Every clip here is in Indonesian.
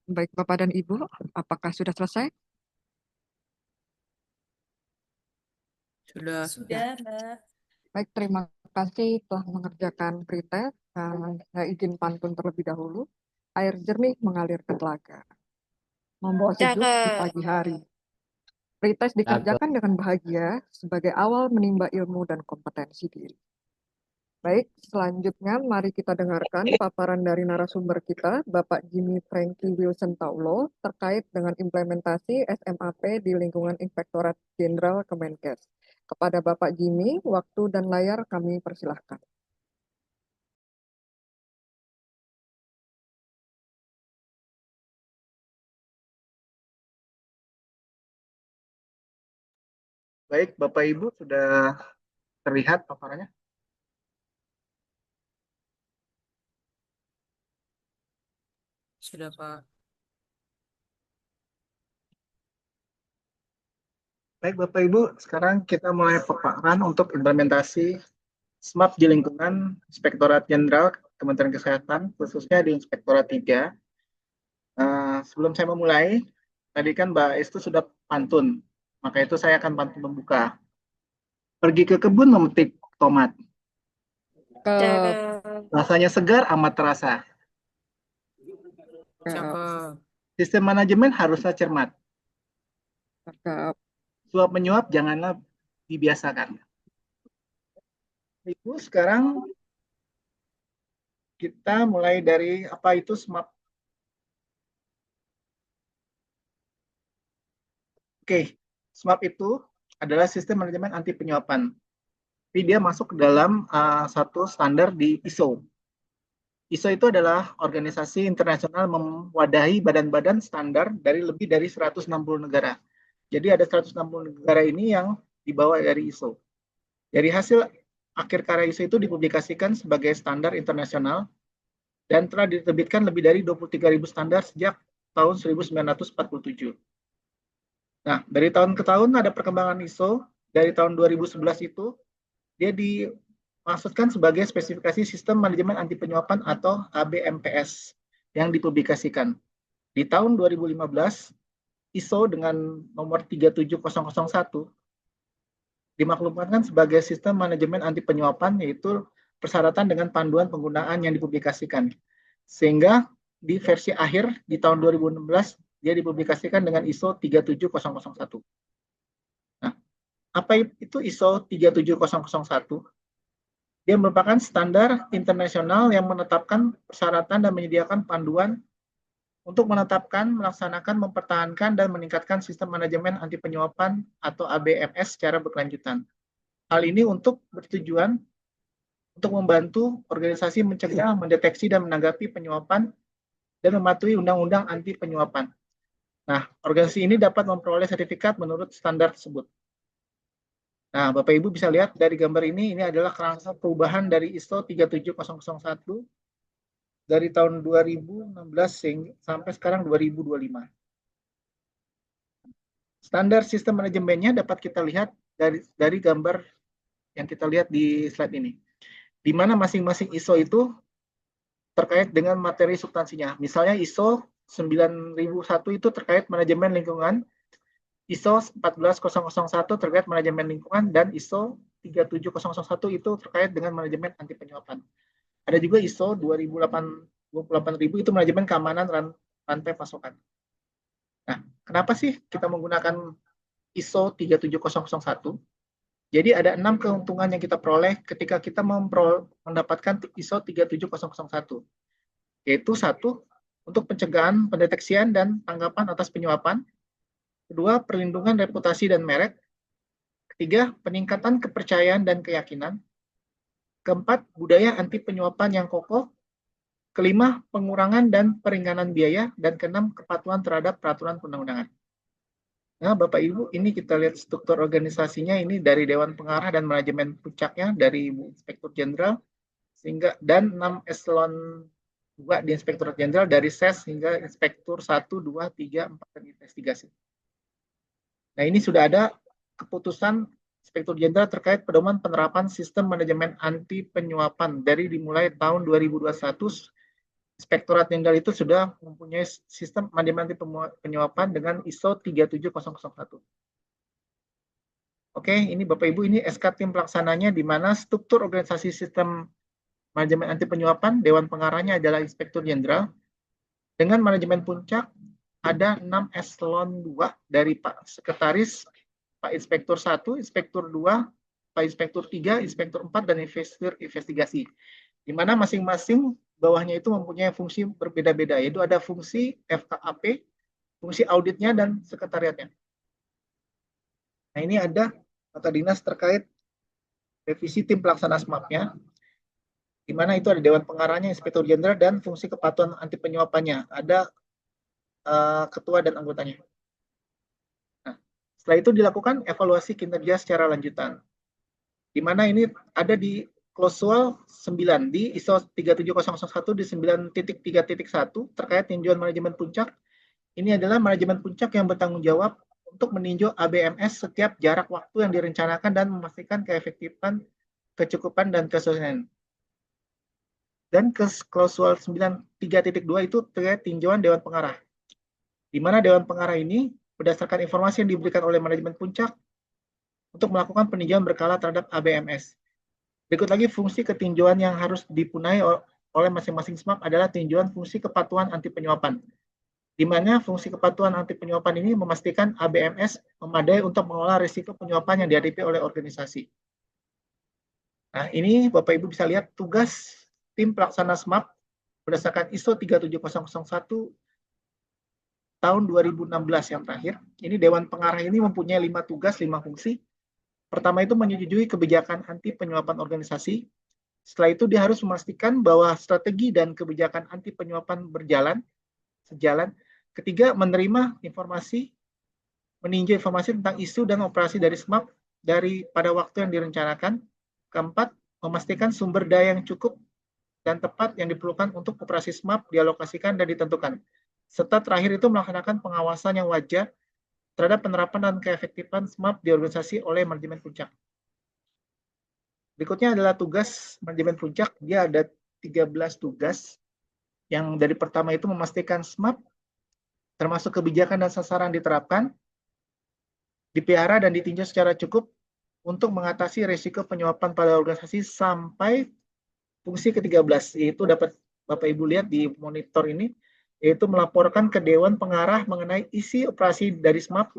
Baik, Bapak dan Ibu, apakah sudah selesai? Sudah. Ya, Sudah, Mbak. baik, terima kasih telah mengerjakan pretest. Saya izin pantun terlebih dahulu. Air jernih mengalir ke telaga, membawa sejuk di Cakep. pagi hari. Pretest Cakep. dikerjakan dengan bahagia sebagai awal menimba ilmu dan kompetensi diri. Baik, selanjutnya mari kita dengarkan paparan dari narasumber kita, Bapak Jimmy Frankie Wilson Taulo, terkait dengan implementasi SMAP di lingkungan Inspektorat Jenderal Kemenkes. Kepada Bapak Jimmy, waktu dan layar kami persilahkan. Baik, Bapak Ibu sudah terlihat paparannya? Sudah, Pak. Baik, Bapak Ibu, sekarang kita mulai paparan untuk implementasi SMAP di lingkungan Inspektorat Jenderal Kementerian Kesehatan, khususnya di Inspektorat 3. Sebelum saya memulai, tadi kan Mbak Estu sudah pantun, maka itu saya akan pantun membuka. Pergi ke kebun memetik tomat, Cakep. rasanya segar amat terasa. Cakep. Sistem manajemen haruslah cermat, suap menyuap janganlah dibiasakan. Ibu, sekarang kita mulai dari apa itu SMAP. Oke, SMAP itu adalah sistem manajemen anti penyuapan. Tapi dia masuk ke dalam satu standar di ISO. ISO itu adalah organisasi internasional mewadahi badan-badan standar dari lebih dari 160 negara. Jadi ada 160 negara ini yang dibawa dari ISO. Dari hasil akhir karya ISO itu dipublikasikan sebagai standar internasional dan telah diterbitkan lebih dari 23.000 standar sejak tahun 1947. Nah, dari tahun ke tahun ada perkembangan ISO. Dari tahun 2011 itu, dia dimaksudkan sebagai spesifikasi sistem manajemen anti penyuapan atau ABMPS yang dipublikasikan. Di tahun 2015, ISO dengan nomor 37001 dimaklumkan sebagai sistem manajemen anti penyuapan, yaitu persyaratan dengan panduan penggunaan yang dipublikasikan. Sehingga di versi akhir di tahun 2016 dia dipublikasikan dengan ISO 37001. Nah, apa itu ISO 37001? Dia merupakan standar internasional yang menetapkan persyaratan dan menyediakan panduan untuk menetapkan, melaksanakan, mempertahankan, dan meningkatkan sistem manajemen anti penyuapan atau ABMS secara berkelanjutan. Hal ini untuk bertujuan untuk membantu organisasi mencegah, mendeteksi, dan menanggapi penyuapan dan mematuhi undang-undang anti penyuapan. Nah, organisasi ini dapat memperoleh sertifikat menurut standar tersebut. Nah, Bapak Ibu bisa lihat dari gambar ini adalah kerangka perubahan dari ISO 37001 dari tahun 2016 sampai sekarang 2025. Standar sistem manajemennya dapat kita lihat dari gambar yang kita lihat di slide ini, di mana masing-masing ISO itu terkait dengan materi substansinya. Misalnya ISO 9001 itu terkait manajemen lingkungan, ISO 14001 terkait manajemen lingkungan, dan ISO 37001 itu terkait dengan manajemen anti penyuapan. Ada juga ISO 28000 itu manajemen keamanan rantai pasokan. Nah, kenapa sih kita menggunakan ISO 37001? Jadi ada 6 keuntungan yang kita peroleh ketika kita mendapatkan ISO 37001. Yaitu satu, untuk pencegahan, pendeteksian, dan tanggapan atas penyuapan. Kedua, perlindungan reputasi dan merek. Ketiga, peningkatan kepercayaan dan keyakinan. Keempat, budaya anti penyuapan yang kokoh. Kelima, pengurangan dan peringanan biaya. Dan keenam, kepatuhan terhadap peraturan perundang-undangan. Nah, Bapak Ibu, ini kita lihat struktur organisasinya ini dari Dewan Pengarah dan Manajemen Puncaknya dari Inspektur Jenderal sehingga dan 6 eselon 2 di Inspektorat Jenderal dari SES hingga Inspektur 1, 2, 3, 4 dan investigasi. Nah, ini sudah ada keputusan Inspektur Jenderal terkait pedoman penerapan sistem manajemen anti penyuapan dari dimulai tahun 2021 Inspektorat Jenderal itu sudah mempunyai sistem manajemen anti penyuapan dengan ISO 37001. Oke, ini Bapak Ibu, ini SK tim pelaksananya di mana struktur organisasi sistem manajemen anti penyuapan, Dewan Pengarahnya adalah Inspektur Jenderal. Dengan manajemen puncak, ada 6 eselon 2 dari Pak Sekretaris, Pak Inspektur 1, Inspektur 2, Pak Inspektur 3, Inspektur 4, dan Inspektur Investigasi. Di mana masing-masing bawahnya itu mempunyai fungsi berbeda-beda, yaitu ada fungsi FKAP, fungsi auditnya, dan sekretariatnya. Nah, ini ada kata dinas terkait revisi tim pelaksana SMAP-nya, di mana itu ada Dewan Pengarahnya, Inspektur Jenderal, dan fungsi kepatuhan anti penyuapannya. Ada ketua dan anggotanya. Nah, setelah itu dilakukan evaluasi kinerja secara lanjutan, di mana ini ada di klausul 9 di ISO 37001 di 9.3.1 terkait tinjauan manajemen puncak. Ini adalah manajemen puncak yang bertanggung jawab untuk meninjau ABMS setiap jarak waktu yang direncanakan dan memastikan keefektifan, kecukupan, dan kesesuaian. Dan ke klausul 9.3.2 itu terkait tinjauan Dewan Pengarah, di mana Dewan Pengarah ini berdasarkan informasi yang diberikan oleh manajemen puncak untuk melakukan peninjauan berkala terhadap ABMS. Berikut lagi fungsi ketinjauan yang harus dipunyai oleh masing-masing SMAP adalah tinjauan fungsi kepatuhan anti penyuapan, di mana fungsi kepatuhan anti penyuapan ini memastikan ABMS memadai untuk mengelola risiko penyuapan yang dihadapi oleh organisasi. Nah, ini Bapak Ibu bisa lihat tugas tim pelaksana SMAP berdasarkan ISO 37001 tahun 2016 yang terakhir. Ini Dewan Pengarah ini mempunyai 5 tugas, 5 fungsi. Pertama itu menyetujui kebijakan anti penyuapan organisasi. Setelah itu dia harus memastikan bahwa strategi dan kebijakan anti penyuapan sejalan. Ketiga, menerima informasi, meninjau informasi tentang isu dan operasi dari SMAP pada waktu yang direncanakan. Keempat, memastikan sumber daya yang cukup dan tepat yang diperlukan untuk operasi SMAP dialokasikan dan ditentukan. Serta terakhir itu melaksanakan pengawasan yang wajar terhadap penerapan dan keefektifan SMAP di organisasi oleh manajemen puncak. Berikutnya adalah tugas manajemen puncak. Dia ada 13 tugas. Yang dari pertama itu memastikan SMAP termasuk kebijakan dan sasaran diterapkan, dipelihara dan ditinjau secara cukup untuk mengatasi risiko penyuapan pada organisasi sampai fungsi ke-13, yaitu dapat Bapak Ibu lihat di monitor ini, yaitu melaporkan ke Dewan Pengarah mengenai isi operasi dari SMAP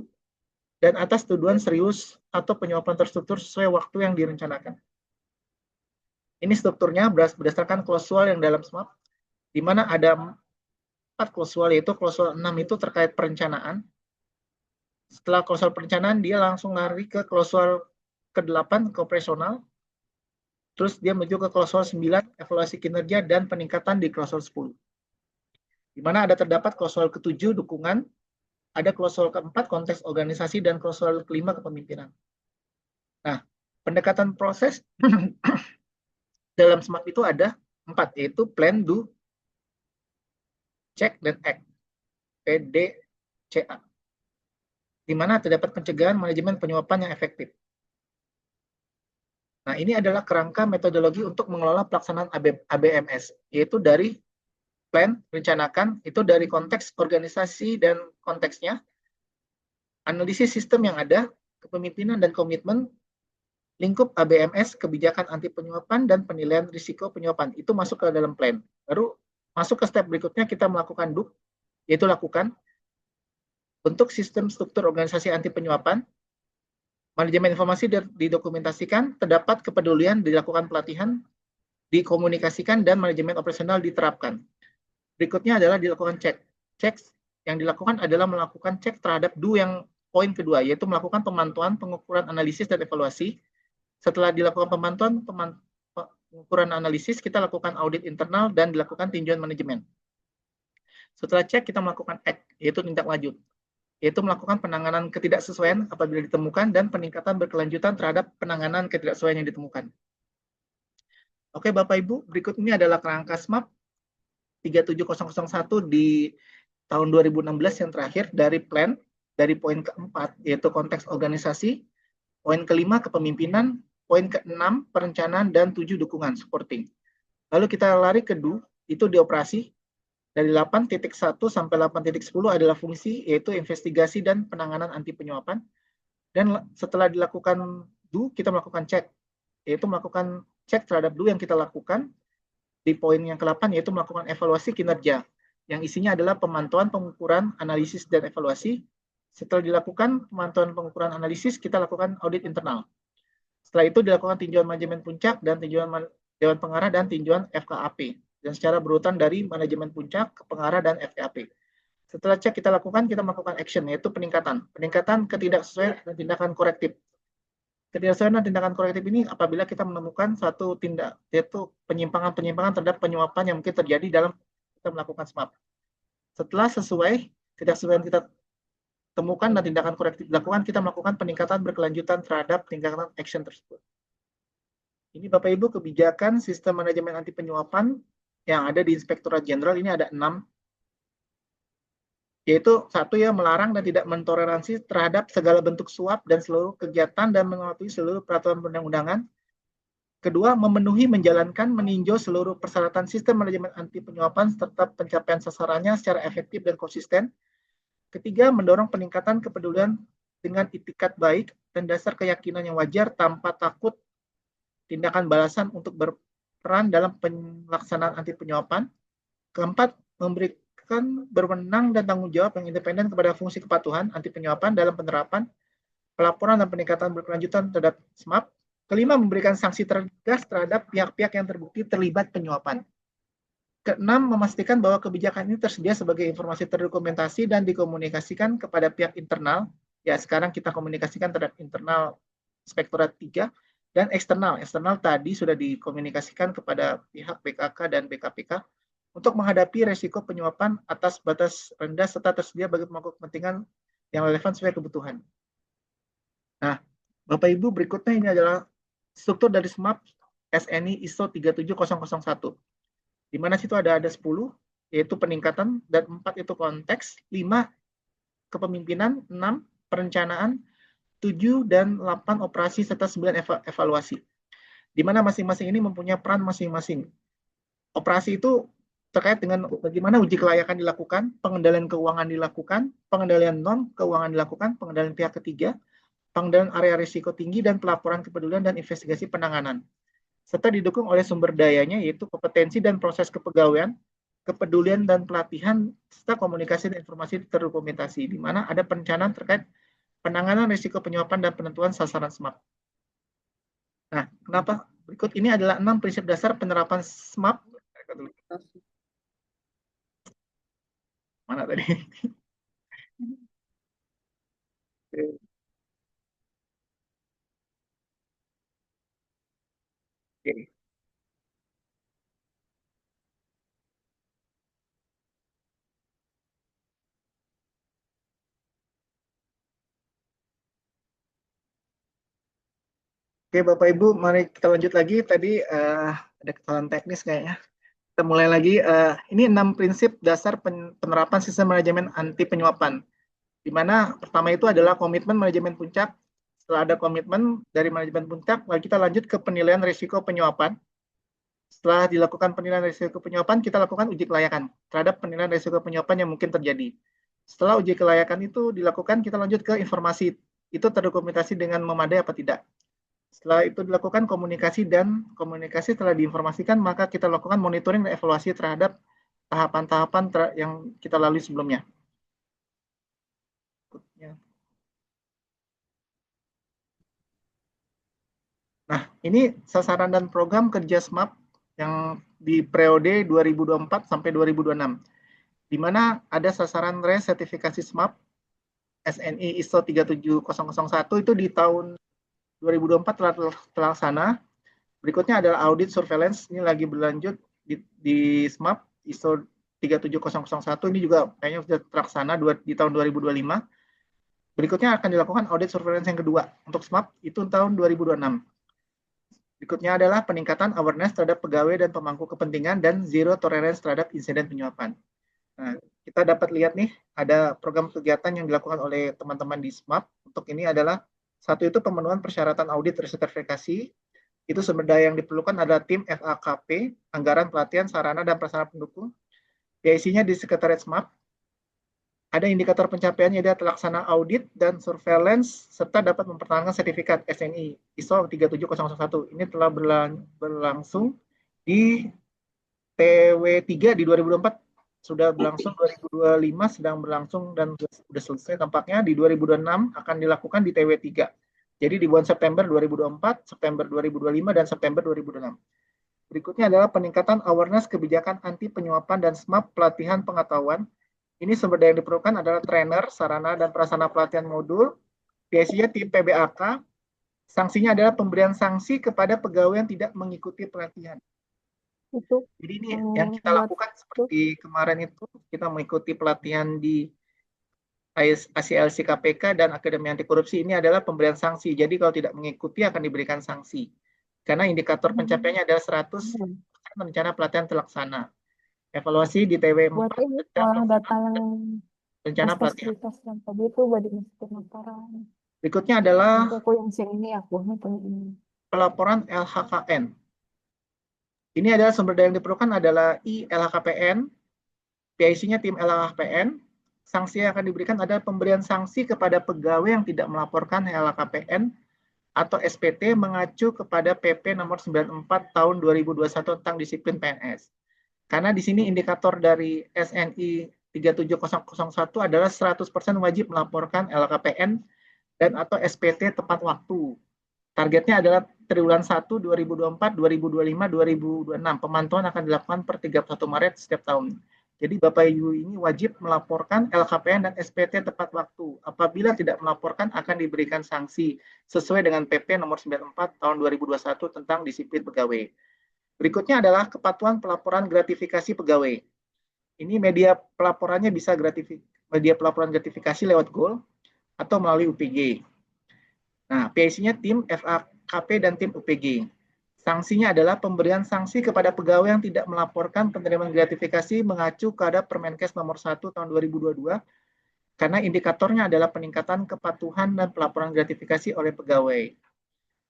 dan atas tuduhan serius atau penyuapan terstruktur sesuai waktu yang direncanakan. Ini strukturnya berdasarkan klausul yang dalam SMAP, di mana ada 4 klausul, yaitu klausul 6 itu terkait perencanaan. Setelah klausul perencanaan, dia langsung lari ke klausul ke-8, ke operasional. Terus dia menuju ke klausul 9, evaluasi kinerja dan peningkatan di klausul 10. Di mana ada terdapat klausul ke-7, dukungan, ada klausul ke-4, konteks organisasi, dan klausul ke-5, kepemimpinan. Nah, pendekatan proses dalam SMAP itu ada 4, yaitu plan, do, check, dan act. PDCA. Di mana terdapat pencegahan manajemen penyuapan yang efektif. Nah, ini adalah kerangka metodologi untuk mengelola pelaksanaan ABMS, yaitu dari plan, rencanakan, itu dari konteks organisasi dan konteksnya, analisis sistem yang ada, kepemimpinan dan komitmen, lingkup ABMS, kebijakan anti penyuapan, dan penilaian risiko penyuapan. Itu masuk ke dalam plan. Baru masuk ke step berikutnya, kita melakukan do, yaitu lakukan. Untuk sistem struktur organisasi anti penyuapan, manajemen informasi didokumentasikan, terdapat kepedulian, dilakukan pelatihan, dikomunikasikan, dan manajemen operasional diterapkan. Berikutnya adalah dilakukan cek. Cek yang dilakukan adalah melakukan cek terhadap do yang poin kedua, yaitu melakukan pemantauan, pengukuran, analisis, dan evaluasi. Setelah dilakukan pemantauan, pengukuran, analisis, kita lakukan audit internal dan dilakukan tinjauan manajemen. Setelah cek, kita melakukan act, yaitu tindak lanjut, yaitu melakukan penanganan ketidaksesuaian apabila ditemukan dan peningkatan berkelanjutan terhadap penanganan ketidaksesuaian yang ditemukan. Oke, Bapak Ibu, berikut ini adalah kerangka SMAP 37001 di tahun 2016 yang terakhir dari plan, dari poin ke-4, yaitu konteks organisasi, poin ke-5, kepemimpinan, poin ke-6, perencanaan, dan 7, dukungan, supporting. Lalu kita lari ke do, itu di operasi, Dari 8.1 sampai 8.10 adalah fungsi, yaitu investigasi dan penanganan anti penyuapan. Dan setelah dilakukan do, kita melakukan cek, yaitu melakukan cek terhadap do yang kita lakukan. Di poin yang ke-8 yaitu melakukan evaluasi kinerja, yang isinya adalah pemantauan, pengukuran, analisis, dan evaluasi. Setelah dilakukan pemantauan, pengukuran, analisis, kita lakukan audit internal. Setelah itu dilakukan tinjauan manajemen puncak dan tinjauan Dewan Pengarah dan tinjauan FKAP, dan secara berurutan dari manajemen puncak ke pengarah dan FKAP. Setelah cek kita lakukan, kita melakukan action, yaitu peningkatan ketidaksesuaian dan tindakan korektif. Ketidaksesuaian dan tindakan korektif ini apabila kita menemukan suatu tindak, yaitu penyimpangan terhadap penyuapan yang mungkin terjadi dalam kita melakukan SMAP. Setelah sesuai ketidaksesuaian kita temukan dan tindakan korektif dilakukan, kita melakukan peningkatan berkelanjutan terhadap tindakan action tersebut. Ini Bapak Ibu kebijakan sistem manajemen anti penyuapan yang ada di Inspektorat Jenderal. Ini ada 6, yaitu 1 ya, melarang dan tidak mentoleransi terhadap segala bentuk suap dan seluruh kegiatan dan mematuhi seluruh peraturan perundang-undangan. Kedua, memenuhi, menjalankan, meninjau seluruh persyaratan sistem manajemen anti penyuapan serta pencapaian sasarannya secara efektif dan konsisten. Ketiga, mendorong peningkatan kepedulian dengan itikat baik dan dasar keyakinan yang wajar tanpa takut tindakan balasan untuk berperan dalam pelaksanaan anti penyuapan. Keempat, memberikan berwenang dan tanggung jawab yang independen kepada fungsi kepatuhan anti penyuapan dalam penerapan, pelaporan dan peningkatan berkelanjutan terhadap SMAP. Kelima, memberikan sanksi tegas terhadap pihak-pihak yang terbukti terlibat penyuapan. Keenam, memastikan bahwa kebijakan ini tersedia sebagai informasi terdokumentasi dan dikomunikasikan kepada pihak internal. Ya, sekarang kita komunikasikan terhadap internal Inspektorat 3 dan eksternal. Eksternal tadi sudah dikomunikasikan kepada pihak BKK dan BKPK untuk menghadapi resiko penyuapan atas batas rendah serta tersedia bagi pemangku kepentingan yang relevan sesuai kebutuhan. Nah, Bapak Ibu, berikutnya ini adalah struktur dari SMAP SNI ISO 37001. Di mana situ ada 10, yaitu peningkatan, dan 4 itu konteks, 5 kepemimpinan, 6 perencanaan, 7 dan 8 operasi serta 9 evaluasi. Di mana masing-masing ini mempunyai peran masing-masing. Operasi itu terkait dengan bagaimana uji kelayakan dilakukan, pengendalian keuangan dilakukan, pengendalian non keuangan dilakukan, pengendalian pihak ketiga, pengendalian area risiko tinggi, dan pelaporan kepedulian dan investigasi penanganan. Serta didukung oleh sumber dayanya, yaitu kompetensi dan proses kepegawaian, kepedulian dan pelatihan, serta komunikasi dan informasi terdokumentasi, di mana ada perencanaan terkait penanganan risiko penyuapan dan penentuan sasaran SMAP. Nah, kenapa? Berikut ini adalah 6 prinsip dasar penerapan SMAP. Mana tadi? Oke. Oke, Bapak Ibu, mari kita lanjut lagi. Tadi ada kesalahan teknis kayaknya. Kita mulai lagi. Ini 6 prinsip dasar penerapan sistem manajemen anti penyuapan. Di mana pertama itu adalah komitmen manajemen puncak. Setelah ada komitmen dari manajemen puncak, lalu kita lanjut ke penilaian risiko penyuapan. Setelah dilakukan penilaian risiko penyuapan, kita lakukan uji kelayakan terhadap penilaian risiko penyuapan yang mungkin terjadi. Setelah uji kelayakan itu dilakukan, kita lanjut ke informasi. Itu terdokumentasi dengan memadai apa tidak. Setelah itu dilakukan komunikasi setelah diinformasikan, maka kita lakukan monitoring dan evaluasi terhadap tahapan-tahapan yang kita lalui sebelumnya. Nah, ini sasaran dan program kerja SMAP yang di periode 2024 sampai 2026, di mana ada sasaran resertifikasi SMAP SNI ISO 37001 itu di tahun 2024 telah terlaksana. Berikutnya adalah audit surveillance, ini lagi berlanjut di SMAP ISO 37001, ini juga kayaknya sudah terlaksana di tahun 2025. Berikutnya akan dilakukan audit surveillance yang kedua untuk SMAP itu tahun 2026. Berikutnya adalah peningkatan awareness terhadap pegawai dan pemangku kepentingan dan zero tolerance terhadap insiden penyuapan. Nah, kita dapat lihat nih, ada program kegiatan yang dilakukan oleh teman-teman di SMAP. Untuk ini adalah, satu itu pemenuhan persyaratan audit resertifikasi. Itu sumber daya yang diperlukan adalah tim FAKP, anggaran pelatihan, sarana, dan prasarana pendukung. PIC-nya di Sekretariat SMAP. Ada indikator pencapaiannya, ada terlaksana audit dan surveillance, serta dapat mempertahankan sertifikat SNI ISO 37001. Ini telah berlangsung di TW3 di 2024, sudah berlangsung 2025, sedang berlangsung dan sudah selesai tampaknya. Di 2026 akan dilakukan di TW3. Jadi di bulan September 2024, September 2025, dan September 2026. Berikutnya adalah peningkatan awareness kebijakan anti penyuapan dan SMAP pelatihan pengetahuan. Ini sumber daya yang diperlukan adalah trainer, sarana, dan prasarana pelatihan modul. Biasanya tim PBAK. Sanksinya adalah pemberian sanksi kepada pegawai yang tidak mengikuti pelatihan. Itu Jadi ini yang kita buat lakukan seperti kemarin itu, kita mengikuti pelatihan di ACLC KPK dan Akademi Anti Korupsi. Ini adalah pemberian sanksi. Jadi kalau tidak mengikuti akan diberikan sanksi. Karena indikator pencapaiannya adalah 100% rencana pelatihan terlaksana. Evaluasi di TW4 buat ini olah data yang rencana pelatihan. tes yang tadi itu buat dimasukin laporan. Berikutnya adalah Nanti aku yang share ini aku ini. pelaporan LHKN. Ini adalah sumber daya yang diperlukan adalah LHKPN, PIC-nya tim LHKPN. Sanksi yang akan diberikan adalah pemberian sanksi kepada pegawai yang tidak melaporkan LHKPN atau SPT mengacu kepada PP nomor 94 tahun 2021 tentang disiplin PNS. Karena di sini indikator dari SNI 37001 adalah 100% wajib melaporkan LHKPN dan atau SPT tepat waktu. Targetnya adalah triwulan 1 2024, 2025, 2026. Pemantauan akan dilakukan per 31 Maret setiap tahun. Jadi Bapak Ibu ini wajib melaporkan LHKPN dan SPT tepat waktu. Apabila tidak melaporkan akan diberikan sanksi sesuai dengan PP nomor 94 tahun 2021 tentang disiplin pegawai. Berikutnya adalah kepatuhan pelaporan gratifikasi pegawai. Ini media pelaporannya bisa media pelaporan gratifikasi lewat Goal atau melalui UPG. Nah, PIC-nya tim FAKP dan tim UPG. Sanksinya adalah pemberian sanksi kepada pegawai yang tidak melaporkan penerimaan gratifikasi mengacu kepada Permenkes nomor 1 tahun 2022 karena indikatornya adalah peningkatan kepatuhan dan pelaporan gratifikasi oleh pegawai.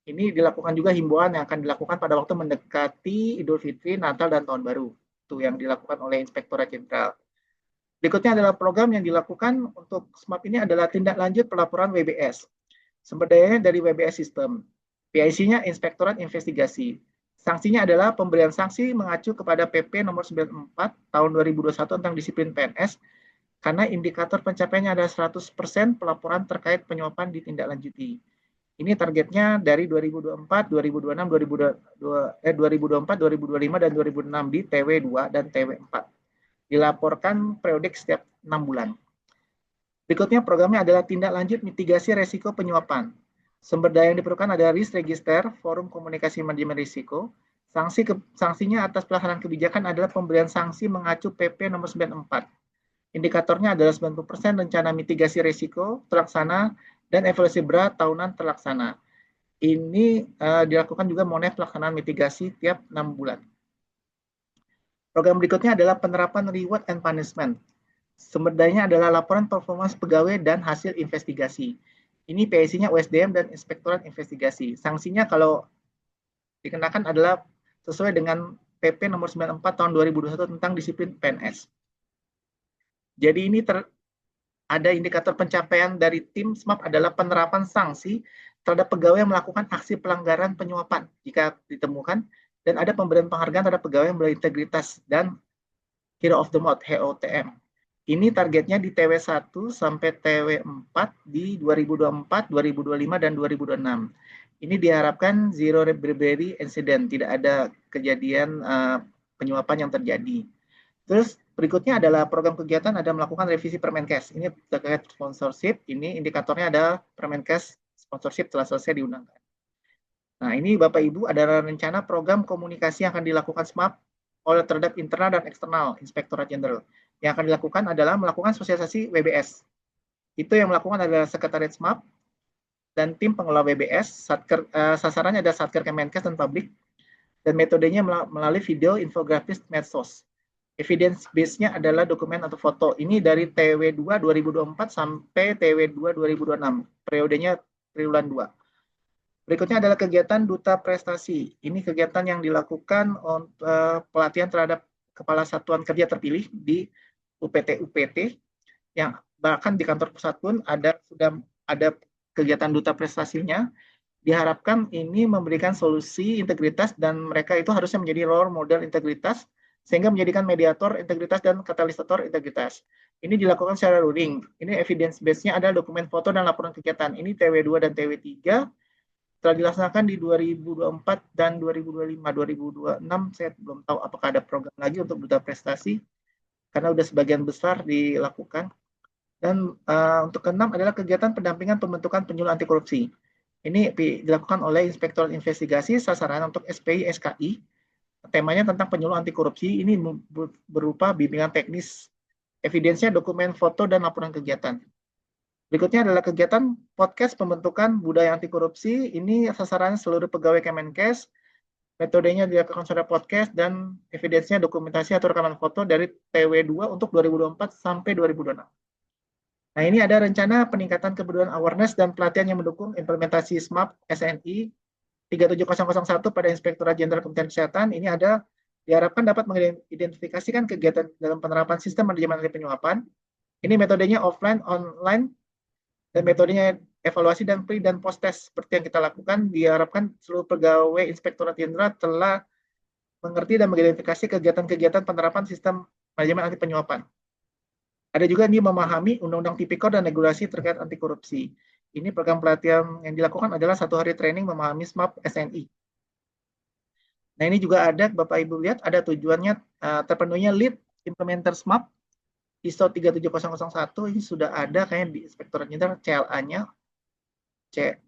Ini dilakukan juga himbauan yang akan dilakukan pada waktu mendekati Idul Fitri, Natal, dan Tahun Baru. Itu yang dilakukan oleh Inspektorat Jenderal. Berikutnya adalah program yang dilakukan untuk SMAP ini adalah tindak lanjut pelaporan WBS. Sumber dayanya dari WBS System. PIC-nya Inspektorat Investigasi. Sanksinya adalah pemberian sanksi mengacu kepada PP nomor 94 tahun 2021 tentang disiplin PNS karena indikator pencapaiannya adalah 100% pelaporan terkait penyuapan ditindaklanjuti. Ini targetnya dari 2024, 2026, 2024, 2025, dan 2026 di TW2 dan TW4. Dilaporkan periodik setiap 6 bulan. Berikutnya programnya adalah tindak lanjut mitigasi resiko penyuapan. Sumber daya yang diperlukan adalah risk register, forum komunikasi manajemen risiko. Sanksinya atas pelaksanaan kebijakan adalah pemberian sanksi mengacu PP nomor 94. Indikatornya adalah 90% rencana mitigasi risiko terlaksana dan evaluasi berat tahunan terlaksana. Ini dilakukan juga monef pelaksanaan mitigasi tiap 6 bulan. Program berikutnya adalah penerapan reward and punishment. Sumber dayanya adalah laporan performa pegawai dan hasil investigasi. Ini PIC-nya USDM dan Inspektorat Investigasi. Sanksinya kalau dikenakan adalah sesuai dengan PP nomor 94 tahun 2021 tentang disiplin PNS. Jadi ini ada indikator pencapaian dari tim SMAP adalah penerapan sanksi terhadap pegawai yang melakukan aksi pelanggaran penyuapan jika ditemukan, dan ada pemberian penghargaan terhadap pegawai yang berintegritas dan Hero of the Month, HOTM. Ini targetnya di TW1 sampai TW4 di 2024, 2025, dan 2026. Ini diharapkan zero bribery incident, tidak ada kejadian penyuapan yang terjadi. Terus berikutnya adalah program kegiatan ada melakukan revisi Permenkes. Ini terkait sponsorship, ini indikatornya ada Permenkes sponsorship telah selesai diundangkan. Nah, ini Bapak Ibu ada rencana program komunikasi yang akan dilakukan SMAP oleh terhadap internal dan eksternal Inspektorat Jenderal. Yang akan dilakukan adalah melakukan sosialisasi WBS. Itu yang melakukan adalah Sekretariat SMAP dan tim pengelola WBS. Sasarannya ada Satker Kemenkes dan Publik, dan metodenya melalui video, infografis, medsos. Evidence base-nya adalah dokumen atau foto. Ini dari TW2 2024 sampai TW2 2026. Periodenya triwulan 2. Berikutnya adalah kegiatan Duta Prestasi. Ini kegiatan yang dilakukan pelatihan terhadap kepala satuan kerja terpilih di UPT yang bahkan di kantor pusat pun sudah ada kegiatan duta prestasinya. Diharapkan ini memberikan solusi integritas dan mereka itu harusnya menjadi role model integritas sehingga menjadikan mediator integritas dan katalisator integritas. Ini dilakukan secara ruling. Ini evidence base-nya adalah dokumen foto dan laporan kegiatan. Ini TW2 dan TW3 telah dilaksanakan di 2024 dan 2025. 2026 saya belum tahu apakah ada program lagi untuk duta prestasi karena sudah sebagian besar dilakukan. Dan untuk keenam adalah kegiatan pendampingan pembentukan penyuluh anti korupsi. Ini dilakukan oleh Inspektorat Investigasi sasaran untuk SPI SKI. Temanya tentang penyuluh anti korupsi. Ini berupa bimbingan teknis, evidensnya dokumen foto dan laporan kegiatan. Berikutnya adalah kegiatan podcast pembentukan budaya anti korupsi. Ini sasarannya seluruh pegawai Kemenkes. Metodenya dilakukan secara podcast dan evidensnya dokumentasi atau rekaman foto dari TW2 untuk 2024 sampai 2026. Nah, ini ada rencana peningkatan kepedulian awareness dan pelatihan yang mendukung implementasi SMAP SNI 37001 pada Inspektorat Jenderal Kementerian Kesehatan. Ini diharapkan dapat mengidentifikasikan kegiatan dalam penerapan sistem manajemen anti penyuapan. Ini metodenya offline, online, dan metodenya evaluasi dan pre dan post test seperti yang kita lakukan. Diharapkan seluruh pegawai Inspektorat Jenderal telah mengerti dan mengidentifikasi kegiatan-kegiatan penerapan sistem manajemen anti penyuapan. Ada juga yang memahami Undang-Undang Tipikor dan regulasi terkait anti korupsi. Ini program pelatihan yang dilakukan adalah 1 hari training memahami SMAP SNI. Nah, ini juga ada, Bapak Ibu lihat, ada tujuannya terpenuhnya lead implementer SMAP ISO 37001. Ini sudah ada kayaknya di Inspektorat Jenderal CLA-nya,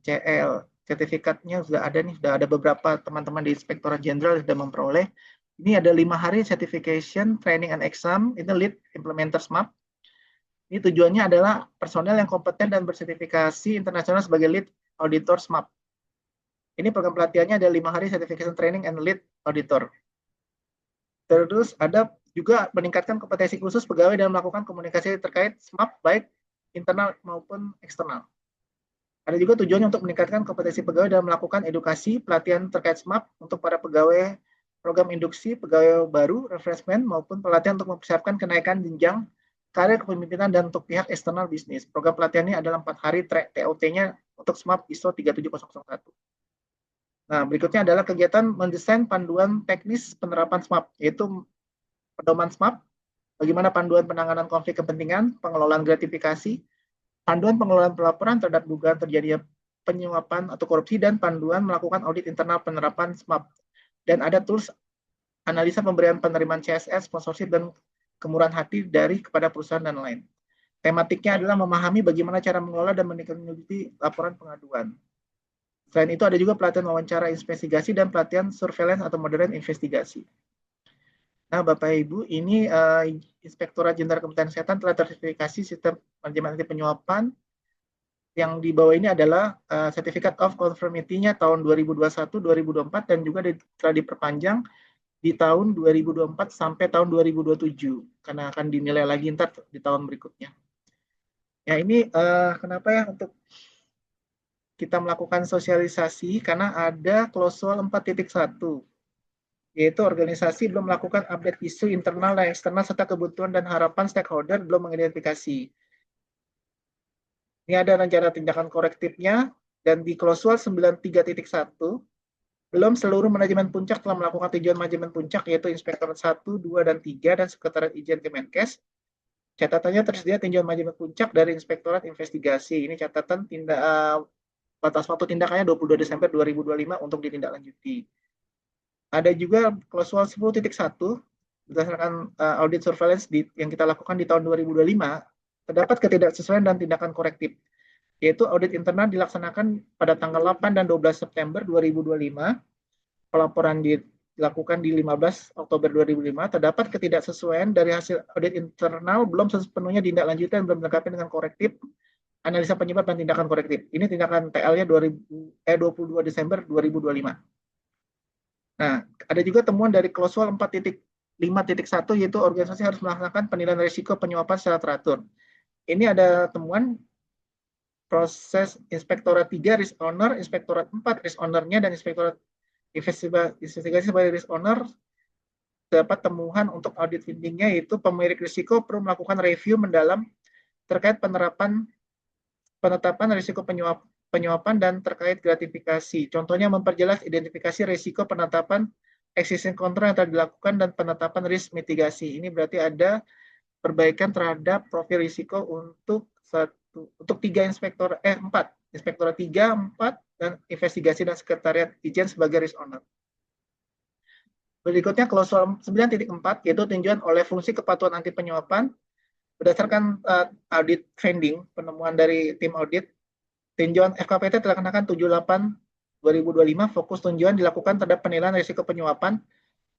CL, sertifikatnya sudah ada nih, sudah ada beberapa teman-teman di Inspektorat Jenderal sudah memperoleh. Ini ada 5 hari certification, training and exam, itu lead implementer SMAP. Ini tujuannya adalah personel yang kompeten dan bersertifikasi internasional sebagai lead auditor SMAP. Ini program pelatihannya ada 5 hari certification training and lead auditor. Terus ada juga meningkatkan kompetensi khusus pegawai dalam melakukan komunikasi terkait SMAP baik internal maupun eksternal. Ada juga tujuannya untuk meningkatkan kompetensi pegawai dalam melakukan edukasi pelatihan terkait SMAP untuk para pegawai program induksi, pegawai baru, refreshment, maupun pelatihan untuk mempersiapkan kenaikan jenjang karir kepemimpinan dan untuk pihak eksternal bisnis. Program pelatihan ini adalah 4 hari TOT-nya untuk SMAP ISO 37001. Nah, berikutnya adalah kegiatan mendesain panduan teknis penerapan SMAP, yaitu pedoman SMAP, bagaimana panduan penanganan konflik kepentingan, pengelolaan gratifikasi, panduan pengelolaan pelaporan terhadap dugaan terjadinya penyuapan atau korupsi, dan panduan melakukan audit internal penerapan SMAP. Dan ada tools analisa pemberian penerimaan CSR, sponsorship, dan kemurahan hati kepada perusahaan dan lain. Tematiknya adalah memahami bagaimana cara mengelola dan menindaklanjuti laporan pengaduan. Selain itu ada juga pelatihan wawancara investigasi dan pelatihan surveillance atau modern investigasi. Nah, Bapak Ibu, ini Inspektorat Jenderal Kementerian Kesehatan telah tersertifikasi sistem manajemen anti penyuapan. Yang di bawah ini adalah Certificate of Conformity-nya tahun 2021-2024 dan juga telah diperpanjang di tahun 2024 sampai tahun 2027 karena akan dinilai lagi ntar di tahun berikutnya. Ya, ini kenapa ya untuk kita melakukan sosialisasi karena ada klausul 4.1, yaitu organisasi belum melakukan update isu internal dan eksternal serta kebutuhan dan harapan stakeholder belum mengidentifikasi. Ini ada rencana tindakan korektifnya dan di klausul 93.1 belum seluruh manajemen puncak telah melakukan tinjauan manajemen puncak, yaitu Inspektorat 1, 2, dan 3, dan Sekretariat Ijen Kemenkes. Catatannya tersedia tinjauan manajemen puncak dari Inspektorat Investigasi. Ini catatan batas waktu tindakannya 22 Desember 2025 untuk ditindaklanjuti. Ada juga klausul 10.1 berdasarkan audit surveillance yang kita lakukan di tahun 2025, terdapat ketidaksesuaian dan tindakan korektif, yaitu audit internal dilaksanakan pada tanggal 8 dan 12 September 2025, pelaporan dilakukan di 15 Oktober 2005, terdapat ketidaksesuaian dari hasil audit internal belum sepenuhnya ditindaklanjuti dan belum dilengkapi dengan korektif, analisa penyebab dan tindakan korektif. Ini tindakan TL-nya 22 Desember 2025. Nah, ada juga temuan dari klausul 4.5.1, yaitu organisasi harus melaksanakan penilaian risiko penyuapan secara teratur. Ini ada temuan proses Inspektorat 3 risk owner, Inspektorat 4 risk owner-nya, dan Inspektorat investigasi sebagai risk owner terdapat temuan untuk audit findingnya, yaitu pemilik risiko perlu melakukan review mendalam terkait penetapan risiko penyuapan dan terkait gratifikasi. Contohnya memperjelas identifikasi risiko penetapan existing control yang telah dilakukan dan penetapan risk mitigasi. Ini berarti ada perbaikan terhadap profil risiko untuk empat inspektorat 3, 4, dan investigasi dan sekretariat Ijen sebagai risk owner. Berikutnya klausul 9.4 yaitu tinjauan oleh fungsi kepatuhan anti penyuapan berdasarkan audit finding, penemuan dari tim audit. Tinjauan FKPT telah kenakan 78/2025, fokus tinjauan dilakukan terhadap penilaian risiko penyuapan,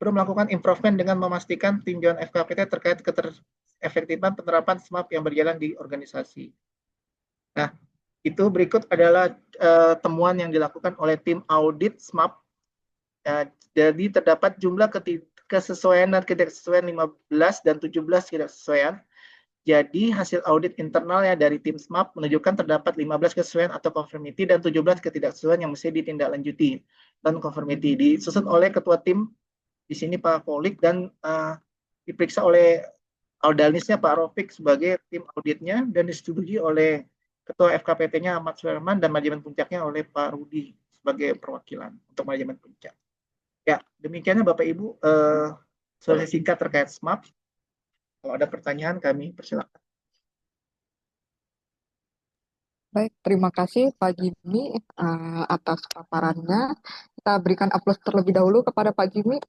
perlu melakukan improvement dengan memastikan tinjauan FKPT terkait efektifan penerapan SMAP yang berjalan di organisasi. Nah, itu berikut adalah temuan yang dilakukan oleh tim audit SMAP. Jadi terdapat jumlah kesesuaian dan ketidaksesuaian 15 dan 17 ketidaksesuaian. Jadi hasil audit internalnya dari tim SMAP menunjukkan terdapat 15 kesesuaian atau conformity dan 17 ketidaksesuaian yang mesti ditindaklanjuti dan conformity. Disusun oleh ketua tim di sini Pak Polik dan diperiksa oleh Aldanisnya Pak Rofik sebagai tim auditnya dan disetujui oleh ketua FKPT-nya Ahmad Suherman dan manajemen puncaknya oleh Pak Rudi sebagai perwakilan untuk manajemen puncak. Ya, demikiannya Bapak Ibu solusi singkat terkait SMAP. Kalau ada pertanyaan kami persilakan. Baik, terima kasih Pak Jimmy atas paparannya. Kita berikan aplaus terlebih dahulu kepada Pak Jimmy.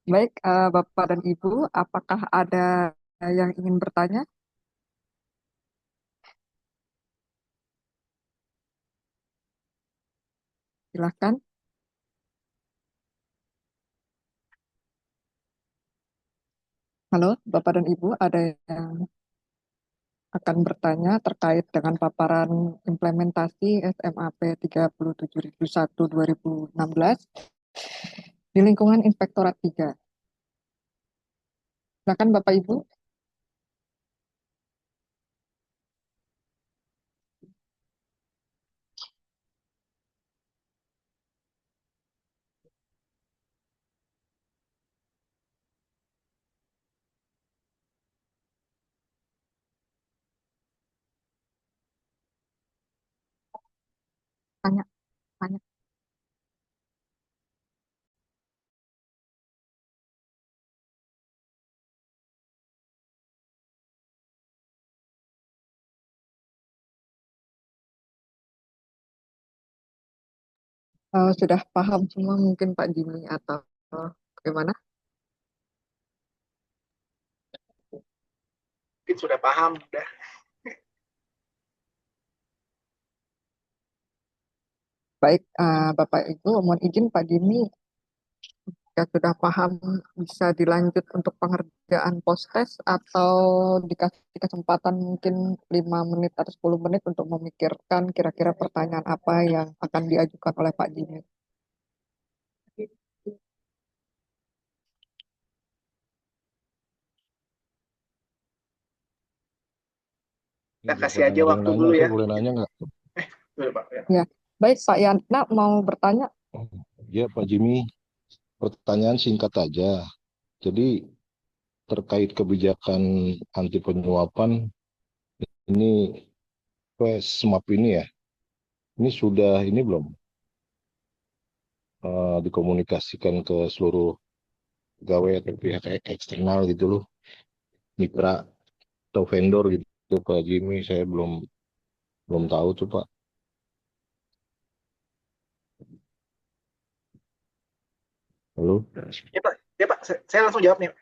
Baik, Bapak dan Ibu, apakah ada yang ingin bertanya? Silahkan. Halo, Bapak dan Ibu, ada yang akan bertanya terkait dengan paparan implementasi SMAP 37001/2016 di lingkungan Inspektorat 3. Silakan Bapak Ibu. Tanya, tanya. Sudah paham semua mungkin Pak Jimmy atau bagaimana? Mungkin sudah paham, sudah. Baik, Bapak Ibu, mohon izin Pak Jimmy, jika sudah paham bisa dilanjut untuk pengerjaan post-test atau dikasih kesempatan mungkin 5 menit atau 10 menit untuk memikirkan kira-kira pertanyaan apa yang akan diajukan oleh Pak Jimmy. Kita kasih Boleh aja ada yang waktu nanya, dulu ya. aku boleh nanya nggak? Boleh, Pak. Ya. Ya, baik Pak Yana mau bertanya. Ya Pak Jimmy, pertanyaan singkat aja. Jadi terkait kebijakan anti penyuapan ini SMAP ini ya, ini sudah ini belum dikomunikasikan ke seluruh pegawai atau pihak eksternal gitu loh, mitra atau vendor gitu Pak Jimmy, saya belum tahu tuh Pak. Halo? Ya Pak, saya langsung jawab nih.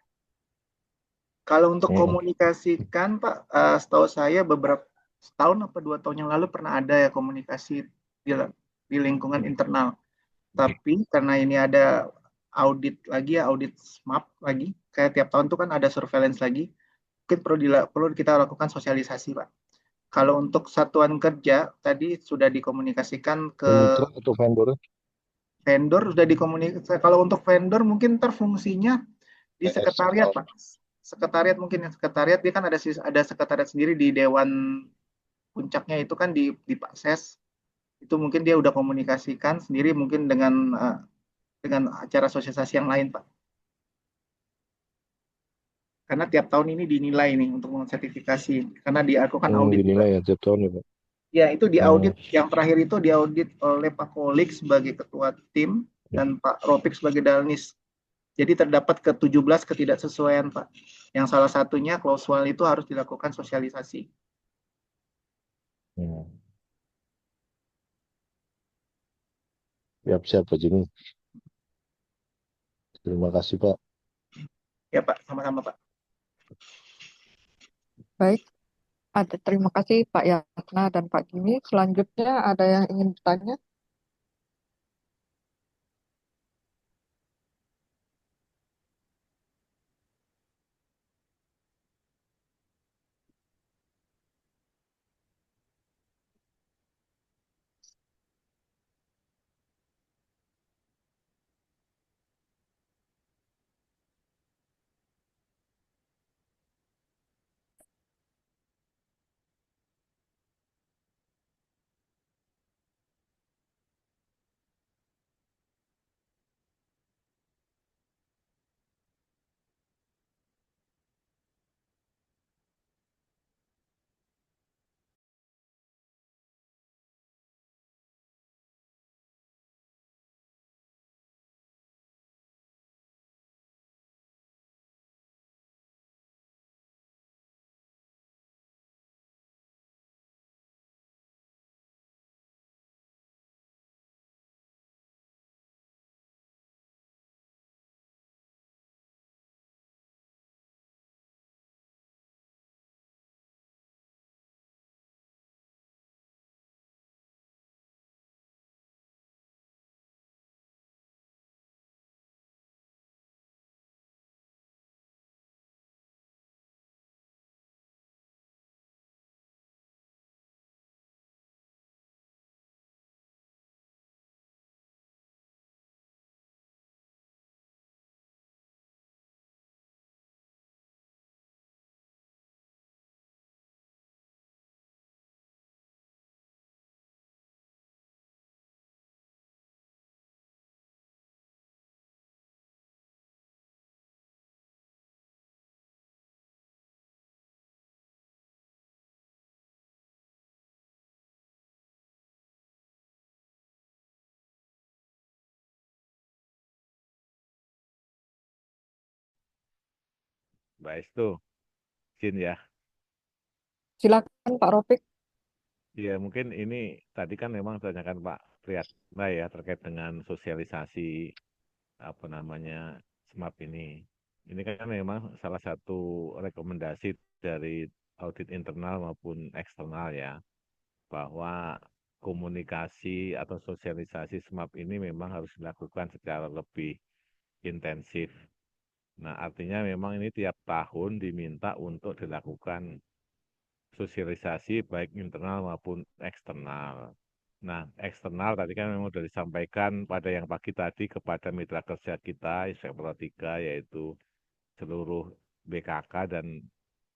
Kalau untuk komunikasikan Pak, setahu saya beberapa setahun apa 2 tahun yang lalu pernah ada ya komunikasi di lingkungan internal. Tapi karena ini ada audit lagi ya, audit SMAP lagi, kayak tiap tahun tuh kan ada surveillance lagi, mungkin perlu kita lakukan sosialisasi Pak. Kalau untuk satuan kerja tadi sudah dikomunikasikan ke Mitra atau vendor? vendor, sudah dikomunikasikan. Kalau untuk vendor mungkin terfungsinya di sekretariat Pak. Sekretariat mungkin ya, sekretariat dia kan ada sekretariat sendiri di Dewan Puncaknya itu kan di Pak Ses. Itu mungkin dia udah komunikasikan sendiri mungkin dengan acara sosialisasi yang lain, Pak. Karena tiap tahun ini dinilai nih untuk sertifikasi. Karena aku kan audit juga. Dinilai ya tiap tahun ya Pak. Ya, itu di audit. Hmm, Yang terakhir itu diaudit oleh Pak Kolik sebagai ketua tim ya. dan Pak Ropik sebagai dalnis. Jadi terdapat ke-17 ketidaksesuaian, Pak. Yang salah satunya klausul itu harus dilakukan sosialisasi. Hmm. Siap Pak Jimmy. Terima kasih Pak. Ya, Pak. Sama-sama, Pak. Baik, terima kasih Pak Yatna dan Pak Jimmy. Selanjutnya ada yang ingin bertanya? Mbak Estu, izin ya. Silakan Pak Ropik. Ya mungkin ini tadi kan memang tanyakan Pak Priyatna ya terkait dengan sosialisasi apa namanya SMAP ini. Ini kan memang salah satu rekomendasi dari audit internal maupun eksternal ya, bahwa komunikasi atau sosialisasi SMAP ini memang harus dilakukan secara lebih intensif. Nah, artinya memang ini tiap tahun diminta untuk dilakukan sosialisasi baik internal maupun eksternal. Nah, eksternal tadi kan memang sudah disampaikan pada yang pagi tadi kepada mitra kerja kita, Inspektorat 3, yaitu seluruh BKK dan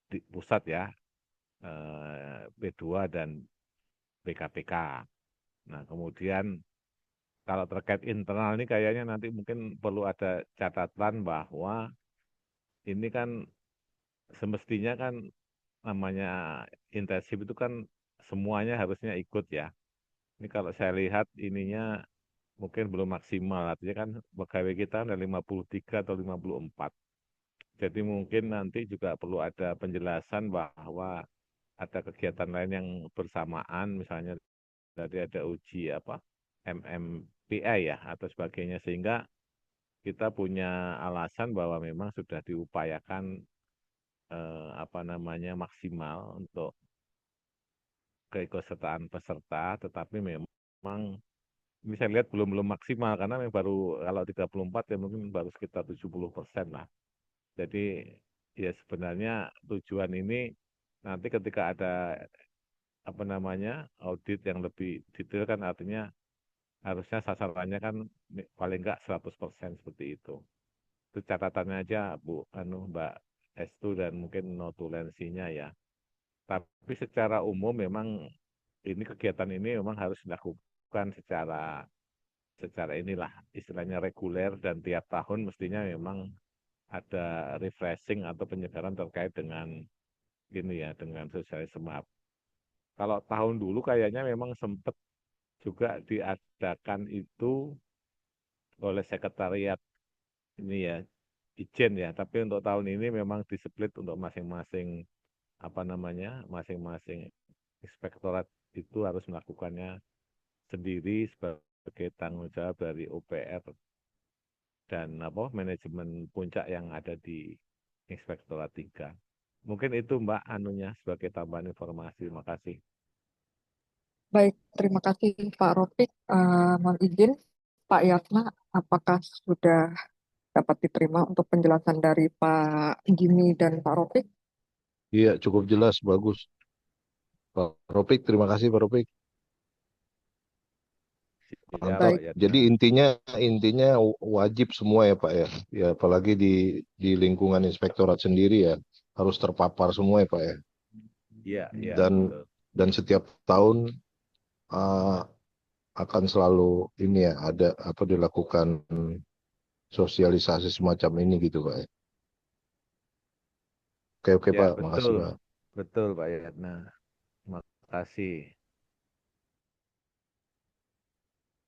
di pusat ya, B2 dan BKPK. Nah, kemudian kalau terkait internal ini kayaknya nanti mungkin perlu ada catatan bahwa ini kan semestinya kan namanya intensif itu kan semuanya harusnya ikut ya. Ini kalau saya lihat ininya mungkin belum maksimal, artinya kan pegawai kita ada 53 atau 54. Jadi mungkin nanti juga perlu ada penjelasan bahwa ada kegiatan lain yang bersamaan, misalnya tadi ada uji apa MMPI ya atau sebagainya, sehingga kita punya alasan bahwa memang sudah diupayakan apa namanya maksimal untuk keikutsertaan peserta, tetapi memang ini saya lihat belum maksimal karena memang baru kalau 34 ya mungkin baru sekitar 70% lah. Jadi ya sebenarnya tujuan ini nanti ketika ada apa namanya audit yang lebih detail kan artinya harusnya sasarannya kan paling enggak 100% seperti itu. Itu catatannya aja Bu Mbak Estu dan mungkin notulensinya ya. Tapi secara umum memang ini kegiatan ini memang harus dilakukan dilakukan secara inilah istilahnya reguler dan tiap tahun mestinya memang ada refreshing atau penyegaran terkait dengan ini ya dengan sosialisme. Kalau tahun dulu kayaknya memang sempat juga diadakan itu oleh sekretariat ini ya Ijen ya, tapi untuk tahun ini memang displit untuk masing-masing apa namanya masing-masing inspektorat itu harus melakukannya sendiri sebagai tanggung jawab dari OPR dan apa manajemen puncak yang ada di Inspektorat 3. Mungkin itu Mbak anunya sebagai tambahan informasi. Terima kasih. Baik, terima kasih Pak Ropik. Mohon izin, Pak Yatna, apakah sudah dapat diterima untuk penjelasan dari Pak Jimmy dan Pak Ropik? Iya, cukup jelas, bagus. Pak Ropik, terima kasih Pak Ropik. Siap, Mantap. Pak Baik, Yatna. Jadi intinya wajib semua ya Pak ya. Ya apalagi di lingkungan inspektorat sendiri ya harus terpapar semua ya Pak ya. Iya, iya, Dan betul. dan setiap tahun uh, akan selalu ini ya ada apa dilakukan sosialisasi semacam ini gitu Pak ya. Oke Ya, Pak, makasih betul. Pak. Betul, Pak Yatna. Terima kasih.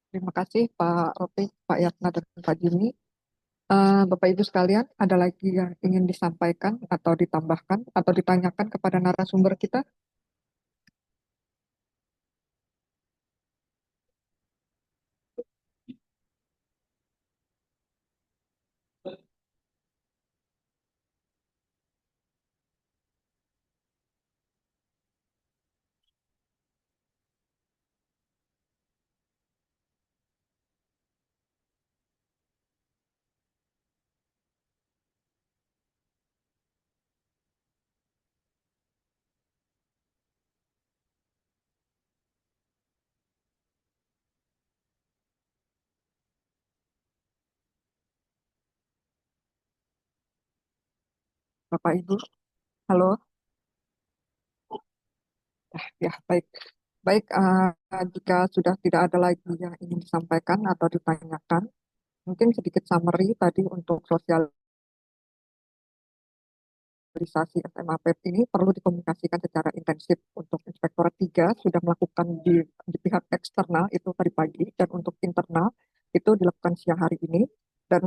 terima kasih Pak Ropik, Pak Yatna, dan Pak Jimmy. Bapak Ibu sekalian, ada lagi yang ingin disampaikan atau ditambahkan atau ditanyakan kepada narasumber kita? Bapak Ibu, halo? Ya, baik. Baik, jika sudah tidak ada lagi yang ingin disampaikan atau ditanyakan, mungkin sedikit summary tadi untuk sosialisasi SMA PEP ini perlu dikomunikasikan secara intensif. Untuk Inspektorat 3 sudah melakukan di pihak eksternal itu tadi pagi, dan untuk internal itu dilakukan siang hari ini. Dan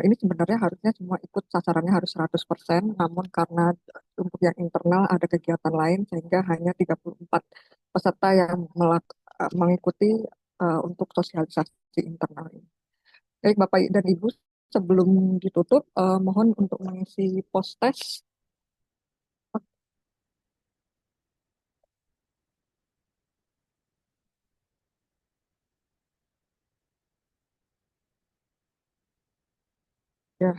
ini sebenarnya harusnya semua ikut sasarannya harus 100%, namun karena untuk yang internal ada kegiatan lain sehingga hanya 34 peserta yang mengikuti untuk sosialisasi internal ini. Baik Bapak dan Ibu, sebelum ditutup, mohon untuk mengisi post test. Ya,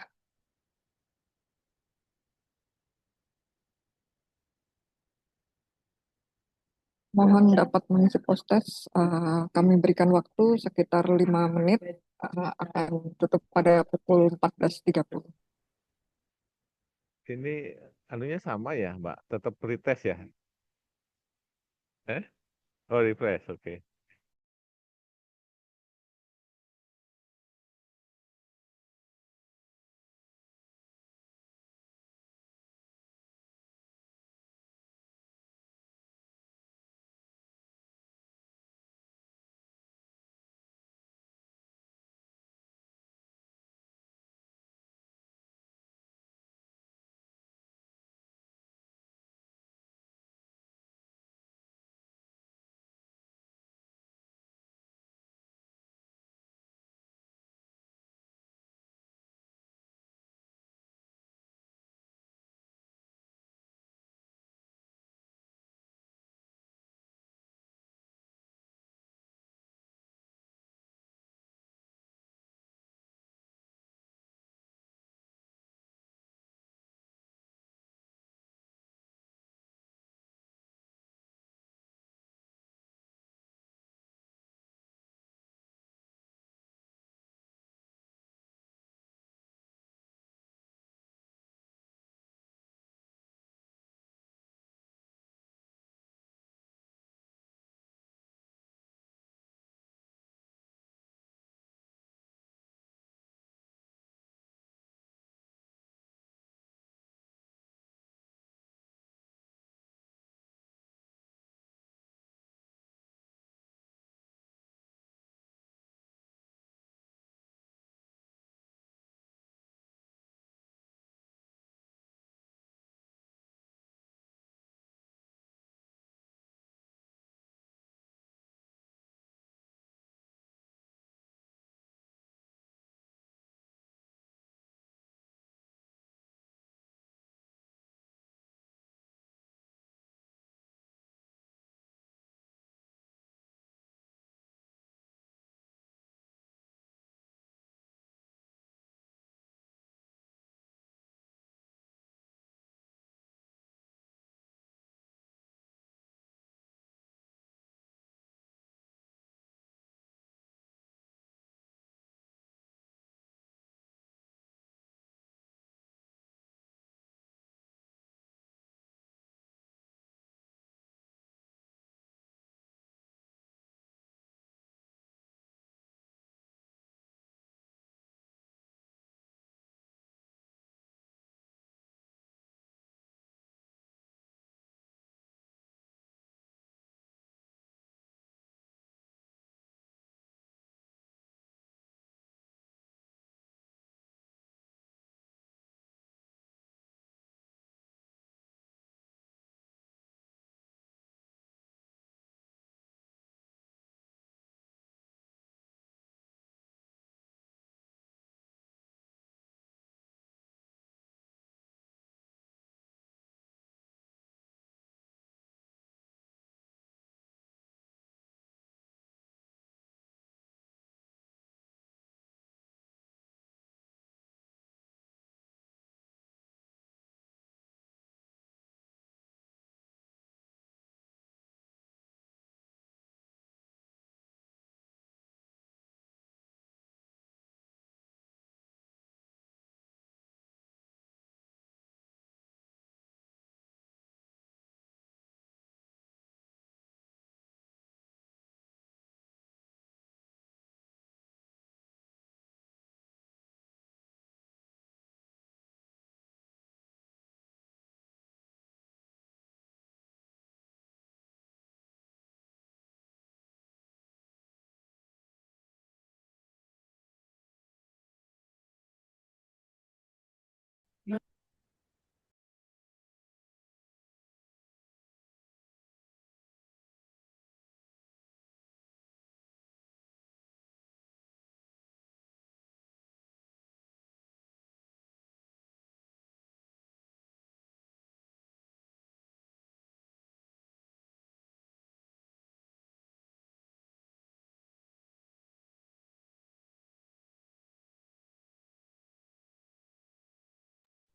mohon dapat mengisi post test. Kami berikan waktu sekitar 5 menit, akan tutup pada pukul 14.30. Ini anunya sama ya, Mbak? Tetap pretest ya? Eh? Oh, refresh, oke.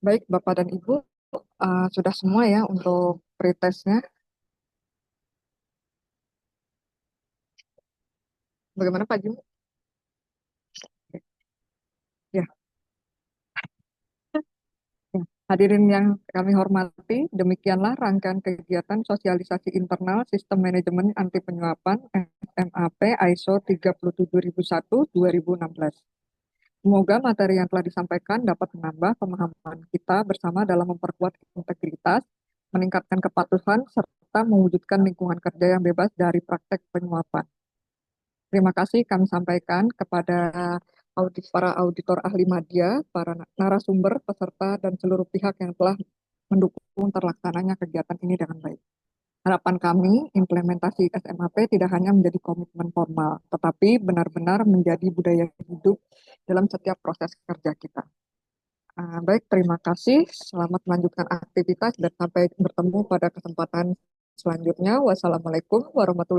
Baik, Bapak dan Ibu, sudah semua ya untuk pretestnya. Bagaimana Pak Jum? Ya, ya. Hadirin yang kami hormati, demikianlah rangkaian kegiatan sosialisasi internal Sistem Manajemen Anti Penyuapan SMAP ISO 37001-2016. Semoga materi yang telah disampaikan dapat menambah pemahaman kita bersama dalam memperkuat integritas, meningkatkan kepatuhan, serta mewujudkan lingkungan kerja yang bebas dari praktek penyuapan. Terima kasih kami sampaikan kepada para auditor ahli media, para narasumber, peserta, dan seluruh pihak yang telah mendukung terlaksananya kegiatan ini dengan baik. Harapan kami, implementasi SMAP tidak hanya menjadi komitmen formal, tetapi benar-benar menjadi budaya hidup dalam setiap proses kerja kita. Baik, terima kasih. Selamat melanjutkan aktivitas dan sampai bertemu pada kesempatan selanjutnya. Wassalamualaikum warahmatullahi